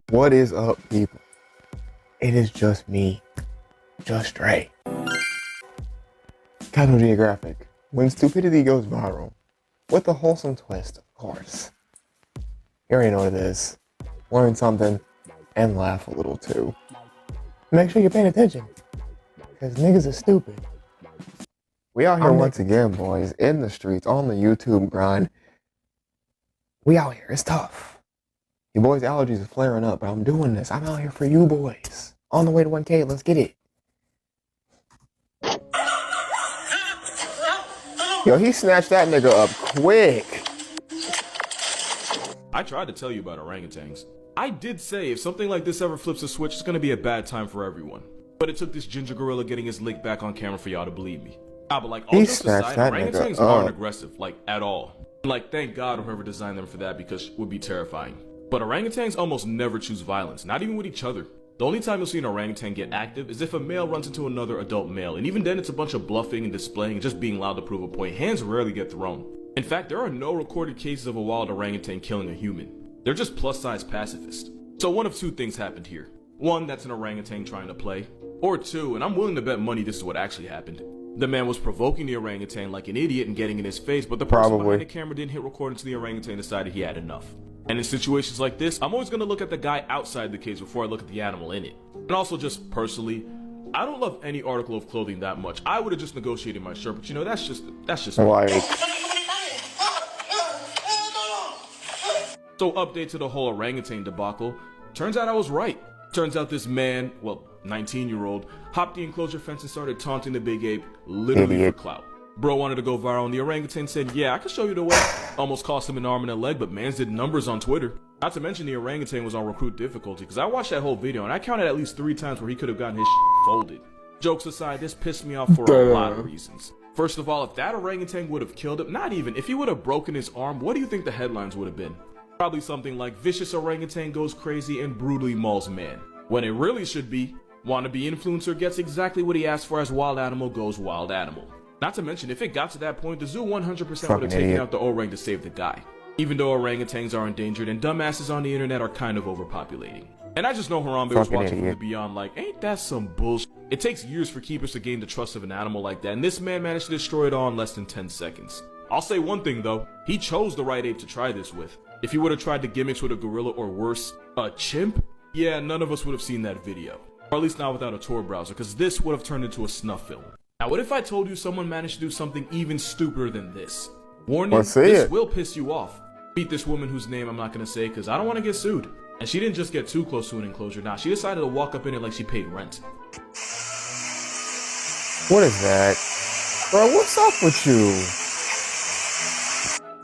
What is up, people? It is just me, just Ray. Casual Geographic. When stupidity goes viral, with a wholesome twist, of course. You already know what it is. Learn something and laugh a little too. Make sure you're paying attention, because niggas are stupid. We out here once again, boys, in the streets, on the YouTube grind. We out here, it's tough. Your boys' allergies are flaring up, but I'm doing this. I'm out here for you boys. On the way to 1K, let's get it. Yo, he snatched that nigga up quick. I tried to tell you about orangutans. I did say if something like this ever flips a switch, it's gonna be a bad time for everyone. But it took this ginger gorilla getting his lick back on camera for y'all to believe me. But like, all jokes aside, orangutans aren't aggressive, like, at all. Like, thank God whoever designed them for that, because it would be terrifying. But orangutans almost never choose violence, not even with each other. The only time you'll see an orangutan get active is if a male runs into another adult male, and even then it's a bunch of bluffing and displaying and just being loud to prove a point. Hands rarely get thrown. In fact, there are no recorded cases of a wild orangutan killing a human. They're just plus-size pacifists. So one of two things happened here. One, that's an orangutan trying to play. Or two, and I'm willing to bet money this is what actually happened. The man was provoking the orangutan like an idiot and getting in his face, but the person behind the camera didn't hit record until the orangutan decided he had enough. And in situations like this, I'm always going to look at the guy outside the cage before I look at the animal in it. And also, just personally, I don't love any article of clothing that much. I would have just negotiated my shirt, but you know, that's just like... So update to the whole orangutan debacle. Turns out I was right. Turns out this man, well, 19-year-old, hopped the enclosure fence and started taunting the big ape, literally for clout. Bro wanted to go viral and the orangutan said, yeah, I can show you the way. Almost cost him an arm and a leg, but mans did numbers on Twitter. Not to mention the orangutan was on recruit difficulty, because I watched that whole video and I counted at least 3 times where he could have gotten his folded. Jokes aside, this pissed me off for a lot of reasons. First of all, if that orangutan would have killed him, not even, if he would have broken his arm, what do you think the headlines would have been? Probably something like, vicious orangutan goes crazy and brutally mauls man. When it really should be, wannabe influencer gets exactly what he asked for as wild animal goes wild animal. Not to mention, if it got to that point, the zoo 100% would have taken out the orang to save the guy. Even though orangutans are endangered and dumbasses on the internet are kind of overpopulating. And I just know Harambe was watching from the beyond like, ain't that some bullshit? It takes years for keepers to gain the trust of an animal like that, and this man managed to destroy it all in less than 10 seconds. I'll say one thing though, he chose the right ape to try this with. If he would have tried the gimmicks with a gorilla or worse, a chimp, yeah, none of us would have seen that video. Or at least not without a Tor browser, because this would have turned into a snuff film. Now what if I told you someone managed to do something even stupider than this? Warning, this will piss you off. Meet this woman whose name I'm not going to say because I don't want to get sued. And she didn't just get too close to an enclosure, nah, she decided to walk up in it like she paid rent. What is that? Bro, what's up with you?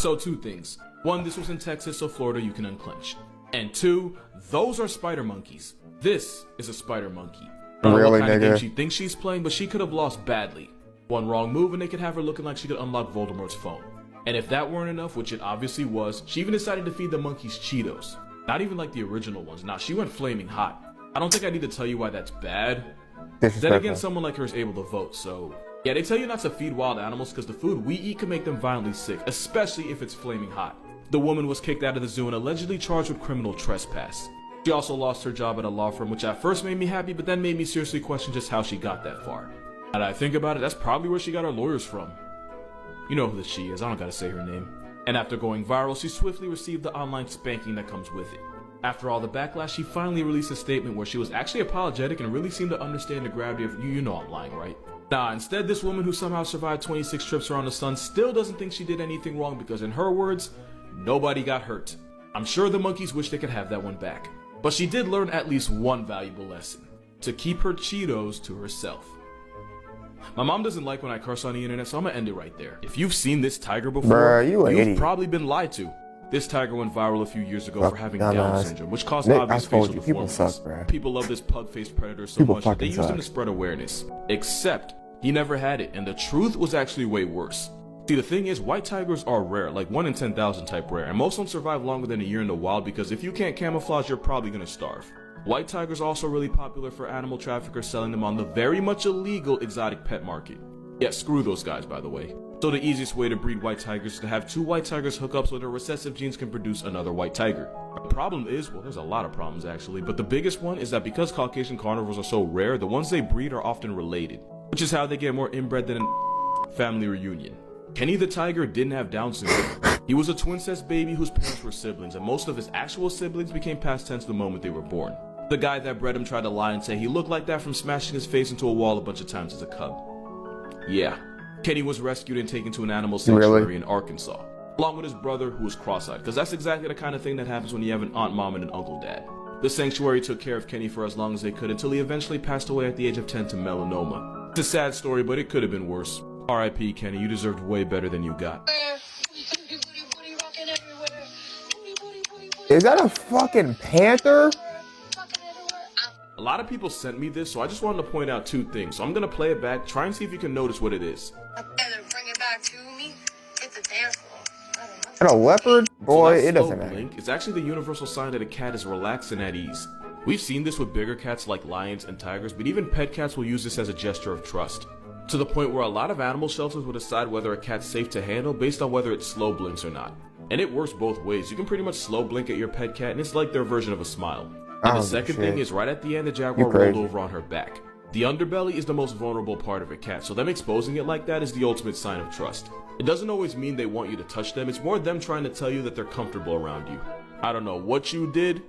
So 2 things. 1, this was in Texas, so Florida you can unclench. And 2, those are spider monkeys. This is a spider monkey. Really, what kind nigga? Of game she thinks she's playing, but she could have lost badly. One wrong move and they could have her looking like she could unlock Voldemort's phone. And if that weren't enough, which it obviously was, she even decided to feed the monkeys Cheetos. Not even like the original ones. Nah, she went flaming hot. I don't think I need to tell you why that's bad. Then again, someone like her is able to vote, so... Yeah, they tell you not to feed wild animals because the food we eat can make them violently sick, especially if it's flaming hot. The woman was kicked out of the zoo and allegedly charged with criminal trespass. She also lost her job at a law firm, which at first made me happy, but then made me seriously question just how she got that far. Now that I think about it, that's probably where she got her lawyers from. You know who the she is, I don't gotta say her name. And after going viral, she swiftly received the online spanking that comes with it. After all the backlash, she finally released a statement where she was actually apologetic and really seemed to understand the gravity of, you know I'm lying, right? Nah, instead this woman who somehow survived 26 trips around the sun still doesn't think she did anything wrong because in her words, nobody got hurt. I'm sure the monkeys wish they could have that one back. But she did learn at least one valuable lesson. To keep her Cheetos to herself. My mom doesn't like when I curse on the internet, so I'm gonna end it right there. If you've seen this tiger before, you've probably been lied to. This tiger went viral a few years ago for having Down syndrome, which caused obvious facial deformities. People love this pug-faced predator so much that they use him to spread awareness. Except, he never had it, and the truth was actually way worse. See, the thing is, white tigers are rare, like 1 in 10,000 type rare, and most don't survive longer than a year in the wild because if you can't camouflage, you're probably gonna starve. White tigers are also really popular for animal traffickers selling them on the very much illegal exotic pet market. Yeah, screw those guys, by the way. So the easiest way to breed white tigers is to have 2 white tigers hook up so their recessive genes can produce another white tiger. The problem is, well, there's a lot of problems actually, but the biggest one is that because Caucasian carnivores are so rare, the ones they breed are often related, which is how they get more inbred than a family reunion. Kenny the tiger didn't have Down syndrome. He was a twin-cest baby whose parents were siblings, and most of his actual siblings became past tense the moment they were born. The guy that bred him tried to lie and say he looked like that from smashing his face into a wall a bunch of times as a cub. Yeah. Kenny was rescued and taken to an animal sanctuary in Arkansas, along with his brother who was cross-eyed, because that's exactly the kind of thing that happens when you have an aunt, mom, and an uncle, dad. The sanctuary took care of Kenny for as long as they could until he eventually passed away at the age of 10 to melanoma. It's a sad story, but it could have been worse. R.I.P. Kenny, you deserved way better than you got. Is that a fucking panther? A lot of people sent me this, so I just wanted to point out 2 things. So I'm gonna play it back, try and see if you can notice what it is. Bring it back to me. It's a dance floor. And a leopard? Boy, So it doesn't matter. blink is actually the universal sign that a cat is relaxed and at ease. We've seen this with bigger cats like lions and tigers, but even pet cats will use this as a gesture of trust. To the point where a lot of animal shelters will decide whether a cat's safe to handle based on whether it slow blinks or not. And it works both ways. You can pretty much slow blink at your pet cat and it's like their version of a smile. And the second thing is right at the end the jaguar rolled over on her back. The underbelly is the most vulnerable part of a cat, so them exposing it like that is the ultimate sign of trust. It doesn't always mean they want you to touch them, it's more them trying to tell you that they're comfortable around you. I don't know what you did,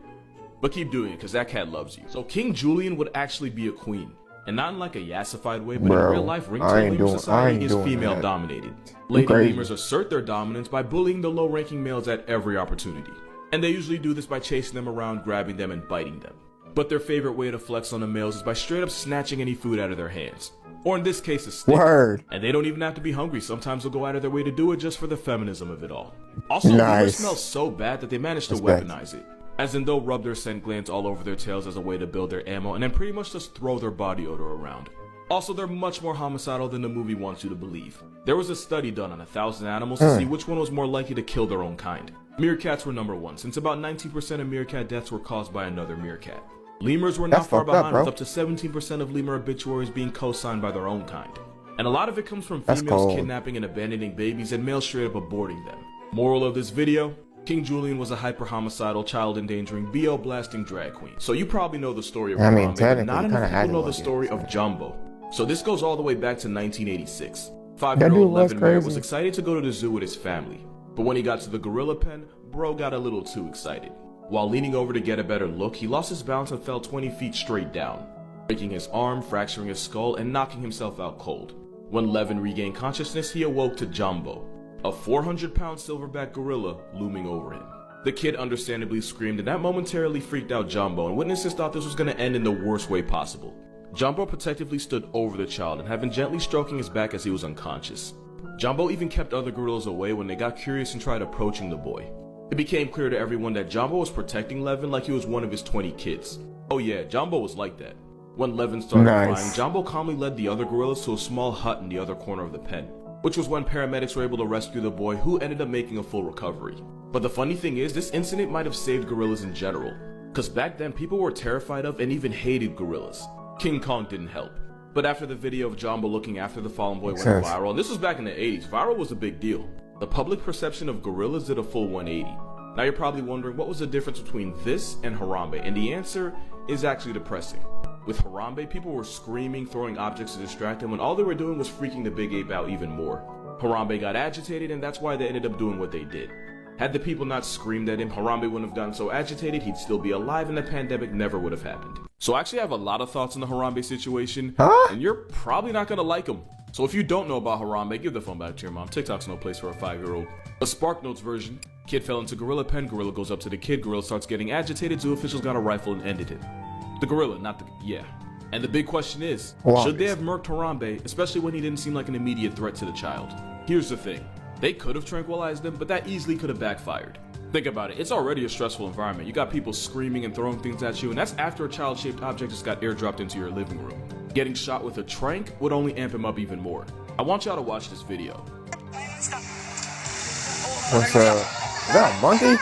but keep doing it because that cat loves you. So King Julian would actually be a queen. And not in like a yassified way, but in real life, ringtail lemur society is female dominated. Lady lemurs assert their dominance by bullying the low-ranking males at every opportunity. And they usually do this by chasing them around, grabbing them, and biting them. But their favorite way to flex on the males is by straight up snatching any food out of their hands. Or in this case, a stick. Word. And they don't even have to be hungry. Sometimes they'll go out of their way to do it just for the feminism of it all. Also, lemurs smell so bad that they manage to weaponize it. As in, they'll rub their scent glands all over their tails as a way to build their ammo, and then pretty much just throw their body odor around. Also, they're much more homicidal than the movie wants you to believe. There was a study done on 1,000 animals to see which one was more likely to kill their own kind. Meerkats were number 1, since about 19% of meerkat deaths were caused by another meerkat. Lemurs were not far behind, with up to 17% of lemur obituaries being co-signed by their own kind. And a lot of it comes from females kidnapping and abandoning babies and males straight up aborting them. Moral of this video: King Julian was a hyper-homicidal, child-endangering, BO-blasting drag queen. So you probably know the story of Harambe, but not enough people know the story of Jumbo. So this goes all the way back to 1986. 5-year-old Levin Merritt was excited to go to the zoo with his family. But when he got to the gorilla pen, bro got a little too excited. While leaning over to get a better look, he lost his balance and fell 20 feet straight down, breaking his arm, fracturing his skull, and knocking himself out cold. When Levin regained consciousness, he awoke to Jumbo, a 400-pound silverback gorilla looming over him. The kid understandably screamed, and that momentarily freaked out Jumbo, and witnesses thought this was going to end in the worst way possible. Jumbo protectively stood over the child and had been gently stroking his back as he was unconscious. Jumbo even kept other gorillas away when they got curious and tried approaching the boy. It became clear to everyone that Jumbo was protecting Levin like he was one of his 20 kids. Oh yeah, Jumbo was like that. When Levin started crying, Jumbo calmly led the other gorillas to a small hut in the other corner of the pen, which was when paramedics were able to rescue the boy, who ended up making a full recovery. But the funny thing is, this incident might have saved gorillas in general, because back then people were terrified of and even hated gorillas. King Kong didn't help. But after the video of Jumbo looking after the fallen boy went viral, and this was back in the 80s, viral was a big deal. The public perception of gorillas did a full 180. Now you're probably wondering what was the difference between this and Harambe, and the answer is actually depressing. With Harambe, people were screaming, throwing objects to distract him, when all they were doing was freaking the big ape out even more. Harambe got agitated, and that's why they ended up doing what they did. Had the people not screamed at him, Harambe wouldn't have gotten so agitated, he'd still be alive, and the pandemic never would have happened. So I actually have a lot of thoughts on the Harambe situation, and you're probably not gonna like them. So if you don't know about Harambe, give the phone back to your mom. TikTok's no place for a 5-year-old. A SparkNotes version: kid fell into gorilla pen, gorilla goes up to the kid, gorilla starts getting agitated, zoo officials got a rifle and ended him. The gorilla, not the, And the big question is, should they have murked Harambe, especially when he didn't seem like an immediate threat to the child? Here's the thing, they could have tranquilized him, but that easily could have backfired. Think about it, it's already a stressful environment. You got people screaming and throwing things at you, and that's after a child-shaped object just got airdropped into your living room. Getting shot with a tranq would only amp him up even more. I want y'all to watch this video. What's up? Is that a monkey?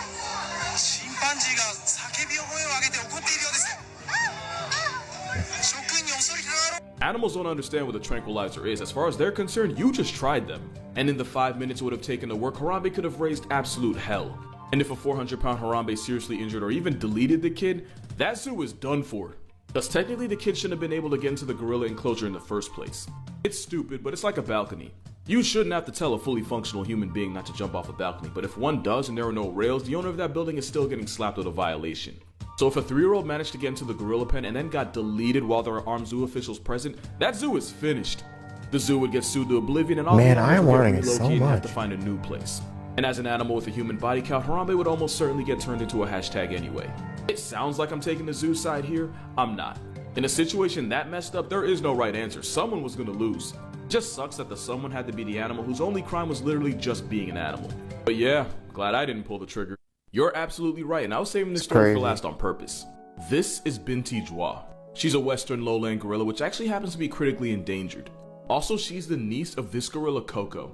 Animals don't understand what a tranquilizer is. As far as they're concerned, you just tried them. And in the 5 minutes it would have taken to work, Harambe could have raised absolute hell. And if a 400-pound Harambe seriously injured or even deleted the kid, that zoo is done for. Thus technically the kid shouldn't have been able to get into the gorilla enclosure in the first place. It's stupid, but it's like a balcony. You shouldn't have to tell a fully functional human being not to jump off a balcony, but if one does and there are no rails, the owner of that building is still getting slapped with a violation. So if a 3-year-old managed to get into the gorilla pen and then got deleted while there are armed zoo officials present, that zoo is finished. The zoo would get sued to oblivion and all the Man, I am animals would learning get so relocated and have to much. find a new place. And as an animal with a human body count, Harambe would almost certainly get turned into a hashtag anyway. It sounds like I'm taking the zoo side here, I'm not. In a situation that messed up, there is no right answer. Someone was gonna lose. It just sucks that the someone had to be the animal whose only crime was literally just being an animal. But yeah, glad I didn't pull the trigger. You're absolutely right, and I was saving this story for last on purpose. This is Binti. She's a western lowland gorilla which actually happens to be critically endangered. Also, she's the niece of this gorilla Coco.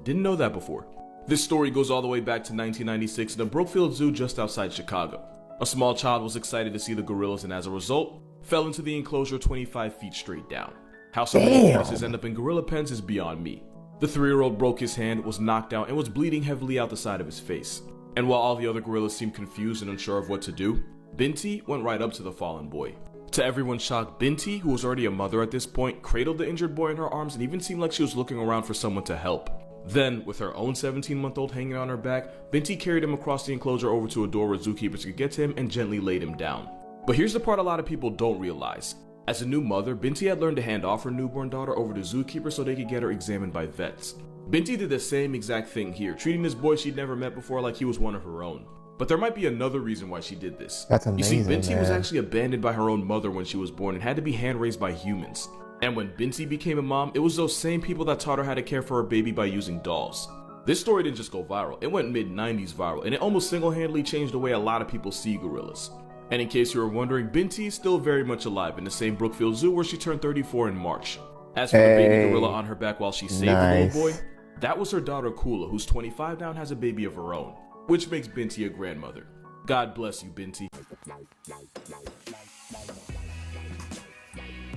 Didn't know that before. This story goes all the way back to 1996 in the Brookfield Zoo just outside Chicago. A small child was excited to see the gorillas and as a result, fell into the enclosure 25 feet straight down. How so many fetuses end up in gorilla pens is beyond me. The 3-year-old broke his hand, was knocked out, and was bleeding heavily out the side of his face. And while all the other gorillas seemed confused and unsure of what to do, Binti went right up to the fallen boy. To everyone's shock, Binti, who was already a mother at this point, cradled the injured boy in her arms and even seemed like she was looking around for someone to help. Then, with her own 17-month-old hanging on her back, Binti carried him across the enclosure over to a door where zookeepers could get to him and gently laid him down. But here's the part a lot of people don't realize. As a new mother, Binti had learned to hand off her newborn daughter over to zookeepers so they could get her examined by vets. Binti did the same exact thing here, treating this boy she'd never met before like he was one of her own. But there might be another reason why she did this. That's amazing, You see, Binti was man. actually abandoned by her own mother when she was born and had to be hand-raised by humans. And when Binti became a mom, it was those same people that taught her how to care for her baby by using dolls. This story didn't just go viral, it went mid-90s viral, and it almost single-handedly changed the way a lot of people see gorillas. And in case you were wondering, Binti is still very much alive in the same Brookfield Zoo where she turned 34 in March. As for the baby gorilla on her back while she saved the little boy, that was her daughter Kula, who's 25 now and has a baby of her own, which makes Binti a grandmother. God bless you, Binti.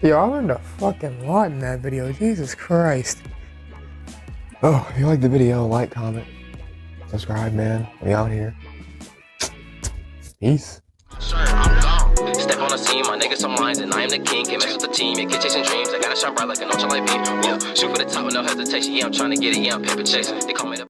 Yo, I learned a fucking lot in that video. Jesus Christ. Oh, if you like the video, like, comment, subscribe, man. We out here. Peace. Sure, I'm gone. Step on the scene, my niggas some lines, and I am the king. Can't mess with the team, yeah, keep chasing dreams. I gotta shine bright like an ultralight beam. Yeah, shoot for the top with no hesitation. Yeah, I'm trying to get it. Yeah, I'm paper chasing. They call me the